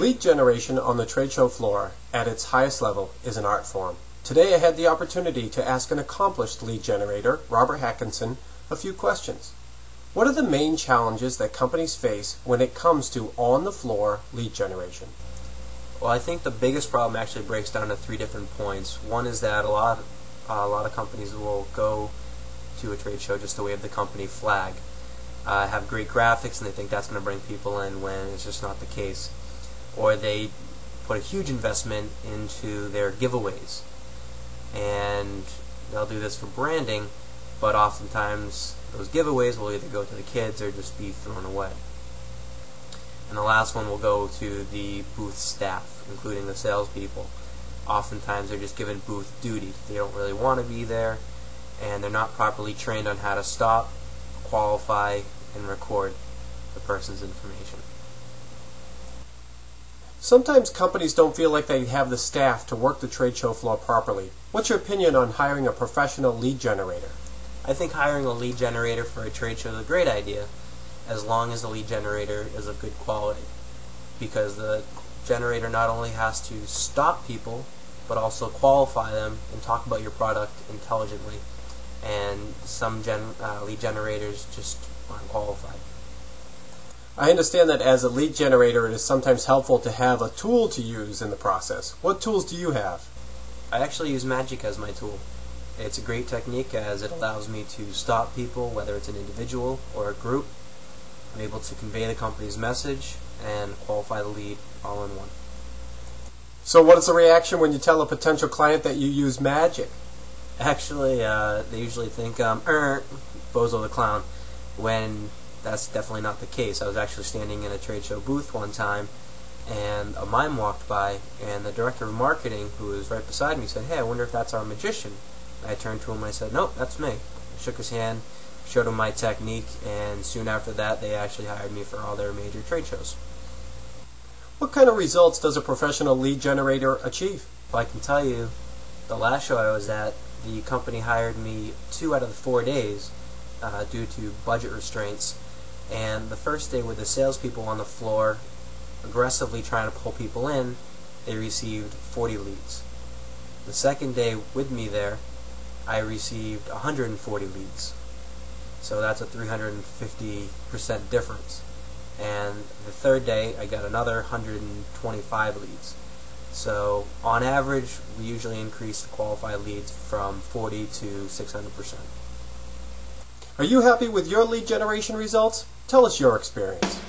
Lead generation on the trade show floor at its highest level is an art form. Today I had the opportunity to ask an accomplished lead generator, Robert Hackenson, a few questions. What are the main challenges that companies face when it comes to on-the-floor lead generation? Well, I think the biggest problem actually breaks down to three different points. One is that a lot of companies will go to a trade show just to wave the company flag, have great graphics, and they think that's going to bring people in when it's just not the case. Or they put a huge investment into their giveaways, and they'll do this for branding, but oftentimes those giveaways will either go to the kids or just be thrown away. And the last one will go to the booth staff, including the salespeople. Oftentimes they're just given booth duty. They don't really want to be there, and they're not properly trained on how to stop, qualify, and record the person's information. Sometimes companies don't feel like they have the staff to work the trade show floor properly. What's your opinion on hiring a professional lead generator? I think hiring a lead generator for a trade show is a great idea, as long as the lead generator is of good quality, because the generator not only has to stop people but also qualify them and talk about your product intelligently, and some lead generators just aren't qualified. I understand that as a lead generator it is sometimes helpful to have a tool to use in the process. What tools do you have? I actually use Magic as my tool. It's a great technique as it allows me to stop people, whether it's an individual or a group. I'm able to convey the company's message and qualify the lead all in one. So what is the reaction when you tell a potential client that you use Magic? Actually, they usually think, Bozo the Clown, when that's definitely not the case. I was actually standing in a trade show booth one time, and a mime walked by, and the director of marketing, who was right beside me, said, "Hey, I wonder if that's our magician." I turned to him and I said, "Nope, that's me." I shook his hand, showed him my technique, and soon after that they actually hired me for all their major trade shows. What kind of results does a professional lead generator achieve? Well, I can tell you, the last show I was at, the company hired me 2 out of the 4 days due to budget restraints, and the first day with the salespeople on the floor aggressively trying to pull people in, they received 40 leads. The second day with me there, I received 140 leads. So that's a 350% difference. And the third day, I got another 125 leads. So on average, we usually increase the qualified leads from 40 to 600%. Are you happy with your lead generation results? Tell us your experience.